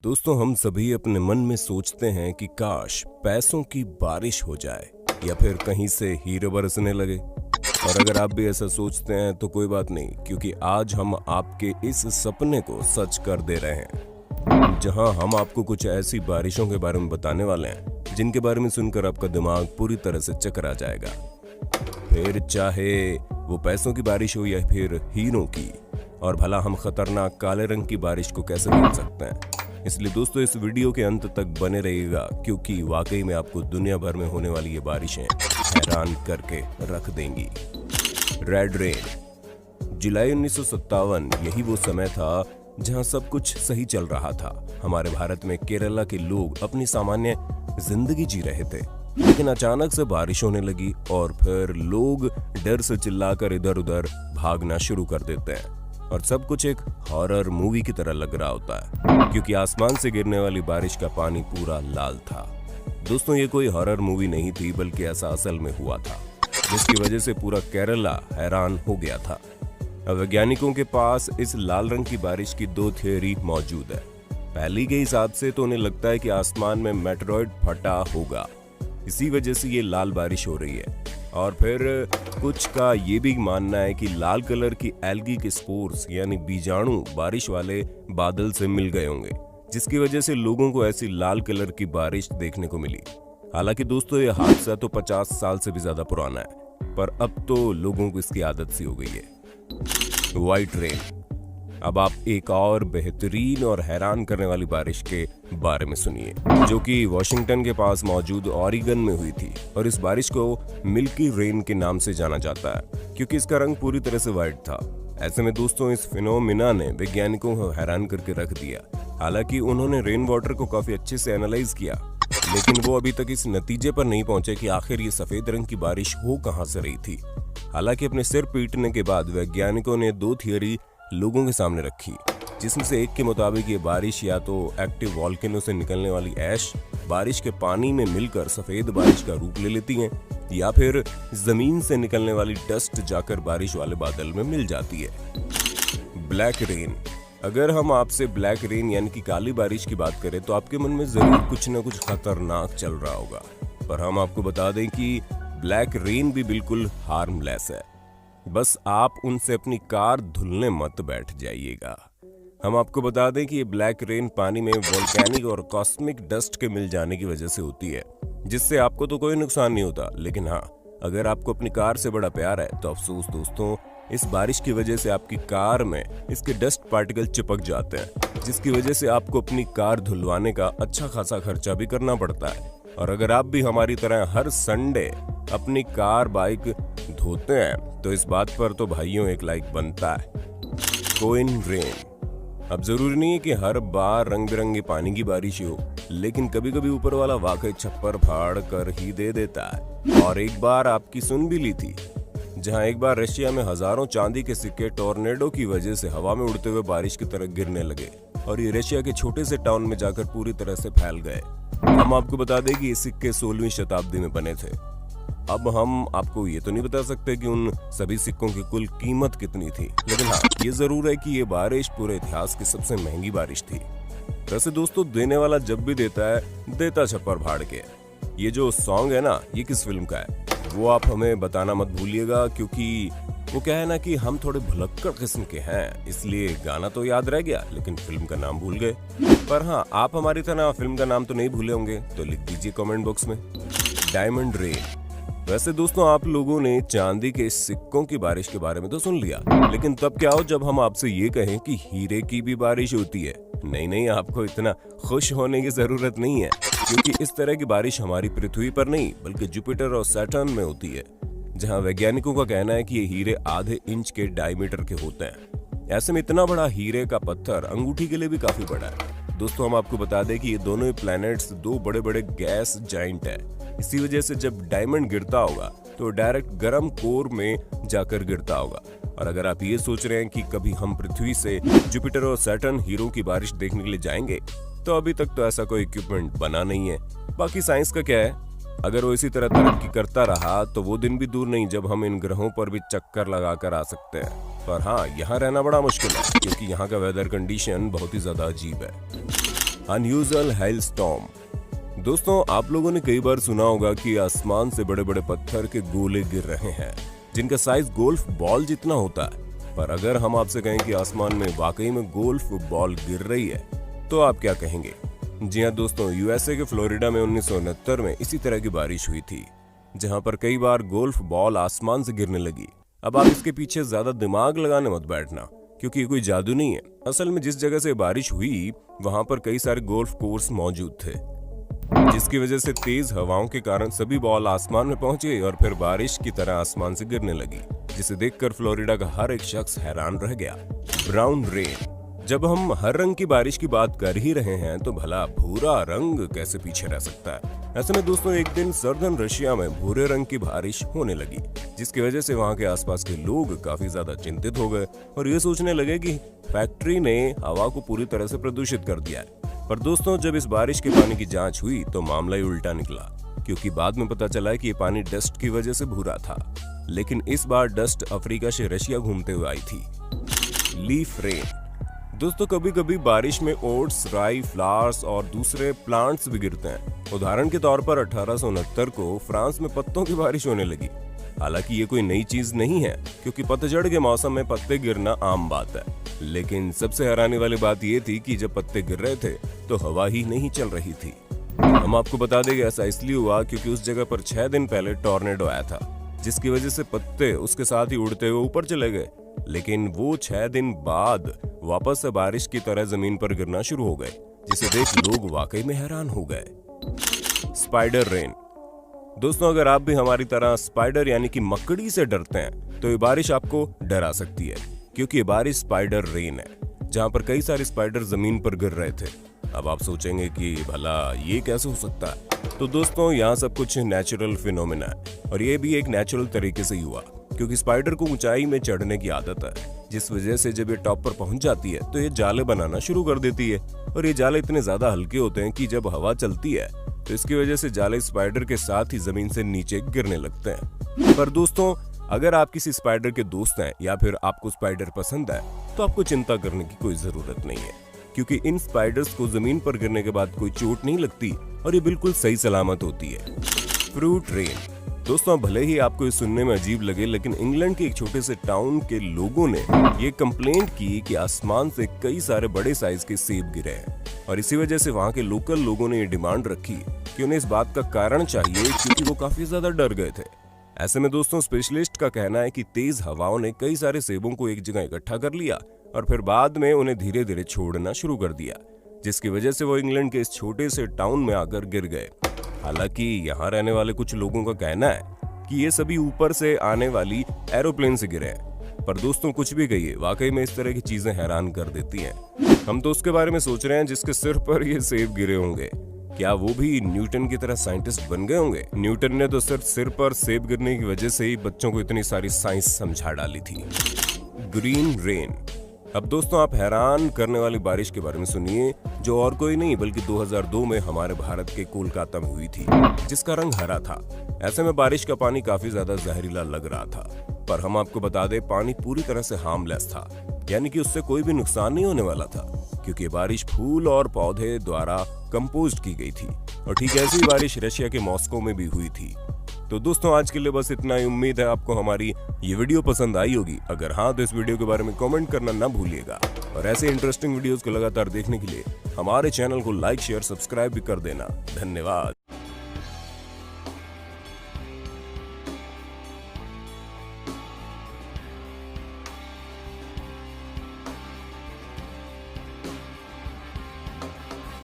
दोस्तों, हम सभी अपने मन में सोचते हैं कि काश पैसों की बारिश हो जाए या फिर कहीं से हीरे बरसने लगे। और अगर आप भी ऐसा सोचते हैं तो कोई बात नहीं, क्योंकि आज हम आपके इस सपने को सच कर दे रहे हैं, जहां हम आपको कुछ ऐसी बारिशों के बारे में बताने वाले हैं जिनके बारे में सुनकर आपका दिमाग पूरी तरह से चकरा जाएगा। फिर चाहे वो पैसों की बारिश हो या फिर हीरों की, और भला हम खतरनाक काले रंग की बारिश को कैसे भूल सकते हैं। इसलिए दोस्तों, इस वीडियो के अंत तक बने रहिएगा, क्योंकि वाकई में आपको दुनिया भर में होने वाली ये बारिशें हैरान करके रख देंगी। Red rain. जुलाई 1957 यही वो समय था जहां सब कुछ सही चल रहा था। हमारे भारत में केरला के लोग अपनी सामान्य जिंदगी जी रहे थे, लेकिन अचानक से बारिश होने लगी और फिर लोग डर से चिल्लाकर इधर उधर भागना शुरू कर देते हैं और सब कुछ एक हॉरर मूवी की तरह लग रहा होता है, क्योंकि आसमान से गिरने वाली बारिश का पानी पूरा लाल था। दोस्तों, ये कोई हॉरर मूवी नहीं थी, बल्कि ऐसा असल में हुआ था, जिसकी वजह से पूरा केरला हैरान हो गया था। अब वैज्ञानिकों के पास इस लाल रंग की बारिश की दो थियोरी मौजूद है। पहली के हिसाब से तो उन्हें लगता है कि आसमान में मेटेरॉइड फटा होगा, इसी वजह से ये लाल बारिश हो रही है। और फिर कुछ का ये भी मानना है कि लाल कलर की एल्गी के स्पोर्स यानी बीजाणु बारिश वाले बादल से मिल गए होंगे, जिसकी वजह से लोगों को ऐसी लाल कलर की बारिश देखने को मिली। हालांकि दोस्तों, ये हादसा तो 50 साल से भी ज्यादा पुराना है, पर अब तो लोगों को इसकी आदत सी हो गई है। White rain. अब आप एक और बेहतरीन और हैरान करने वाली बारिश के बारे में सुनिए, जो कि वॉशिंगटन के पास मौजूद ऑरिगन में हुई थी। और इस बारिश को मिल्की रेन के नाम से जाना जाता है, क्योंकि इसका रंग पूरी तरह से व्हाइट था। ऐसे में दोस्तों, इस फिनोमिना ने वैज्ञानिकों को हैरान करके रख दिया। हालांकि उन्होंने रेन वाटर को काफी अच्छे से एनालाइज किया, लेकिन वो अभी तक इस नतीजे पर नहीं पहुंचे कि आखिर ये सफेद रंग की बारिश हो कहां से रही थी। हालांकि अपने सिर पीटने के बाद वैज्ञानिकों ने दो थियोरी लोगों के सामने रखी, जिसमें से एक के मुताबिक ये बारिश या तो एक्टिव वॉल्केनो से निकलने वाली ऐश बारिश के पानी में मिलकर सफेद बारिश का रूप ले लेती हैं, या फिर जमीन से निकलने वाली डस्ट जाकर बारिश वाले बादल में मिल जाती है। Black rain. अगर हम आपसे ब्लैक रेन यानी कि काली बारिश की बात करें तो आपके मन में जरूर कुछ न कुछ खतरनाक चल रहा होगा, पर हम आपको बता दें कि ब्लैक रेन भी बिल्कुल हार्मलेस है। बस आप उनसे अपनी कार धुलने मत बैठ जाइएगा। हम आपको बता दें कि ये ब्लैक रेन पानी में वोल्केनिक और कॉस्मिक डस्ट के मिल जाने की वजह से होती है, जिससे आपको तो कोई नुकसान नहीं होता। लेकिन हाँ, अगर आपको अपनी कार से बड़ा प्यार है तो अफसोस दोस्तों, इस बारिश की वजह से आपकी कार में इसके डस्ट पार्टिकल चिपक जाते हैं, जिसकी वजह से आपको अपनी कार धुलवाने का अच्छा खासा खर्चा भी करना पड़ता है। और अगर आप भी हमारी तरह हर संडे अपनी कार बाइक धोते हैं तो इस बात पर तो भाइयों एक लाइक बनता है। Coin rain. अब जरूरी नहीं है कि हर बार रंग बिरंगे पानी की बारिश हो, लेकिन कभी कभी ऊपर वाला वाकई छप्पर फाड़ कर ही दे देता है। और एक बार आपकी सुन भी ली थी, जहां एक बार रशिया में हजारों चांदी के सिक्के टॉर्नेडो की वजह से हवा में उड़ते हुए बारिश की तरह गिरने लगे और ये रशिया के छोटे से टाउन में जाकर पूरी तरह से फैल गए। हम आपको बता दें कि ये सिक्के 16वीं शताब्दी में बने थे। अब हम आपको ये तो नहीं बता सकते कि उन सभी सिक्कों की कुल कीमत कितनी थी, लेकिन हाँ, ये जरूर है कि ये बारिश पूरे इतिहास की सबसे महंगी बारिश थी। वैसे दोस्तों, देने वाला जब भी देता है, देता छप्पर फाड़ के। ये जो सॉन्ग है ना, ये किस फिल्म का है वो आप हमें बताना मत भूलिएगा, क्योंकि वो क्या है ना कि हम थोड़े भुलक्कड़ किस्म के हैं, इसलिए गाना तो याद रह गया लेकिन फिल्म का नाम भूल गए। पर हाँ, आप हमारी तरह फिल्म का नाम तो नहीं भूले होंगे, तो लिख दीजिए कमेंट बॉक्स में। Diamond rain. वैसे दोस्तों, आप लोगों ने चांदी के सिक्कों की बारिश के बारे में तो सुन लिया, लेकिन तब क्या हो जब हम आपसे ये कहें कि हीरे की भी बारिश होती है। नहीं, आपको इतना खुश होने की जरूरत नहीं है, क्योंकि इस तरह की बारिश हमारी पृथ्वी पर नहीं बल्कि जुपिटर और सैटर्न में होती है, जहां वैज्ञानिकों का कहना है कि ये हीरे आधे इंच के डायमीटर के होते हैं। ऐसे में इतना बड़ा हीरे का पत्थर अंगूठी के लिए भी काफी बड़ा है। दोस्तों, हम आपको बता दें कि ये दोनों ही प्लैनेट्स दो बड़े बड़े गैस जाइंट है। इसी वजह से जब डायमंड गिरता होगा तो डायरेक्ट गर्म कोर में जाकर गिरता होगा। और अगर आप ये सोच रहे हैं कि कभी हम पृथ्वी से जुपिटर और सैटर्न हीरो की बारिश देखने के लिए जाएंगे, तो अभी तक तो ऐसा कोई इक्विपमेंट बना नहीं है। बाकी साइंस का क्या है, अगर वो इसी तरह तरक्की करता रहा तो वो दिन भी दूर नहीं जब हम इन ग्रहों पर भी चक्कर लगाकर आ सकते हैं। पर हाँ, यहाँ रहना बड़ा मुश्किल है, क्योंकि यहाँ का वेदर कंडीशन बहुत ही ज्यादा अजीब है। Unusual hailstorm. दोस्तों, आप लोगों ने कई बार सुना होगा कि आसमान से बड़े बड़े पत्थर के गोले गिर रहे हैं जिनका साइज गोल्फ बॉल जितना होता है। पर अगर हम आपसे कहें कि आसमान में वाकई में गोल्फ बॉल गिर रही है तो आप क्या कहेंगे? जी हाँ दोस्तों, यूएसए के फ्लोरिडा में 1969 में इसी तरह की बारिश हुई थी जहां पर कई बार गोल्फ बॉल आसमान से गिरने लगी। अब आप इसके पीछे ज्यादा दिमाग लगाने मत बैठना, क्योंकि ये कोई जादू नहीं है। असल में जिस जगह से बारिश हुई वहां पर कई सारे गोल्फ कोर्स मौजूद थे, जिसकी वजह से तेज हवाओं के कारण सभी बॉल आसमान में पहुंचे और फिर बारिश की तरह आसमान से गिरने लगी, जिसे देखकर फ्लोरिडा का हर एक शख्स हैरान रह गया। Brown rain. जब हम हर रंग की बारिश की बात कर ही रहे हैं तो भला भूरा रंग कैसे पीछे रह सकता है? ऐसे में दोस्तों, एक दिन सर्दर्न रशिया में भूरे रंग की बारिश होने लगी, जिसकी वजह से वहां के आसपास के लोग काफी ज्यादा चिंतित हो गए और ये सोचने लगे कि फैक्ट्री ने हवा को पूरी तरह से प्रदूषित कर दिया है। पर दोस्तों, जब इस बारिश के पानी की जांच हुई तो मामला ही उल्टा निकला, क्योंकि बाद में पता चला कि ये पानी डस्ट की वजह से भूरा था। लेकिन इस बार डस्ट अफ्रीका से रशिया घूमते हुए आई थी। Leaf rain. दोस्तों, कभी कभी बारिश में ओट्स, राई, फ्लावर्स और दूसरे प्लांट्स भी गिरते हैं। उदाहरण के तौर पर 1869 को फ्रांस में पत्तों की बारिश होने लगी। हालांकि ये कोई नई चीज नहीं है, क्योंकि पतझड़ के मौसम में पत्ते गिरना आम बात है। लेकिन सबसे हैरानी वाली बात ये थी कि जब पत्ते गिर रहे थे तो हवा ही नहीं चल रही थी। हम आपको बता दें कि ऐसा इसलिए हुआ क्योंकि उस जगह पर 6 दिन पहले टॉर्नेडो आया था, जिसकी वजह से पत्ते उसके साथ ही उड़ते हुए ऊपर चले गए। लेकिन वो 6 दिन बाद वापस से बारिश की तरह जमीन पर गिरना शुरू हो गए, जिसे देख लोग वाकई में हैरान हो गए। Spider rain. दोस्तों, अगर आप भी हमारी तरह स्पाइडर यानी कि मकड़ी से डरते हैं तो ये बारिश आपको डरा सकती है, क्योंकि ये बारिश स्पाइडर रेन है, जहां पर कई सारे स्पाइडर जमीन पर गिर रहे थे। अब आप सोचेंगे कि भला ये कैसे हो सकता है? तो दोस्तों, यहाँ सब कुछ नेचुरल फिनोमेना है और ये भी एक नेचुरल तरीके से हुआ, क्योंकि स्पाइडर को ऊंचाई में चढ़ने की आदत है, जिस वजह से जब ये टॉप पर पहुंच जाती है तो ये जाले बनाना शुरू कर देती है। और ये जाले इतने ज्यादा हल्के होते हैं कि जब हवा चलती है तो इसकी वजह से जाले स्पाइडर के साथ ही जमीन से नीचे गिरने लगते हैं। पर दोस्तों, अगर आप किसी स्पाइडर के दोस्त हैं या फिर आपको स्पाइडर पसंद है तो आपको चिंता करने की कोई जरूरत नहीं है, क्योंकि इन स्पाइडर्स को जमीन पर गिरने के बाद कोई चोट नहीं लगती और ये बिल्कुल सही सलामत होती है। Fruit rain. दोस्तों, भले ही आपको ये सुनने में अजीब लगे, लेकिन इंग्लैंड के एक छोटे से टाउन के लोगों ने ये कंप्लेंट की कि आसमान से कई सारे बड़े साइज के सेब गिरे हैं और इसी वजह से वहां के लोकल लोगों ने ये डिमांड रखी कि उन्हें इस बात का कारण चाहिए, क्योंकि वो काफी ज्यादा डर गए थे। ऐसे में दोस्तों, स्पेशलिस्ट का कहना है कि तेज हवाओं ने कई सारे सेबों को एक जगह इकट्ठा कर लिया और फिर बाद में उन्हें धीरे धीरे छोड़ना शुरू कर दिया, जिसकी वजह से वो इंग्लैंड के इस छोटे से टाउन में आकर गिर गए। हालांकि यहाँ रहने वाले कुछ लोगों का कहना है कि ये सभी ऊपर से आने वाली एरोप्लेन से गिरे हैं। पर दोस्तों, कुछ भी कहिए, वाकई में इस तरह की चीजें हैरान कर देती हैं। हम तो उसके बारे में सोच रहे हैं जिसके सिर पर ये सेब गिरे होंगे। क्या वो भी न्यूटन की तरह साइंटिस्ट बन गए होंगे? न्यूटन ने तो सिर्फ सिर पर सेब गिरने की वजह से ही बच्चों को इतनी सारी साइंस समझा डाली थी। Green rain. अब दोस्तों, आप हैरान करने वाली बारिश के बारे में सुनिए, जो और कोई नहीं बल्कि 2002 में हमारे भारत के कोलकाता में हुई थी, जिसका रंग हरा था। ऐसे में बारिश का पानी काफी ज्यादा जहरीला लग रहा था, पर हम आपको बता दें, पानी पूरी तरह से हार्मलेस था, यानी कि उससे कोई भी नुकसान नहीं होने वाला था, क्योंकि बारिश फूल और पौधे द्वारा कंपोस्ट की गई थी। और ठीक ऐसी बारिश रशिया के मॉस्को में भी हुई थी। तो दोस्तों, आज के लिए बस इतना ही। उम्मीद है आपको हमारी ये वीडियो पसंद आई होगी। अगर हाँ, तो इस वीडियो के बारे में कमेंट करना ना भूलिएगा और ऐसे इंटरेस्टिंग वीडियोस को लगातार देखने के लिए हमारे चैनल को लाइक, शेयर, सब्सक्राइब भी कर देना। धन्यवाद।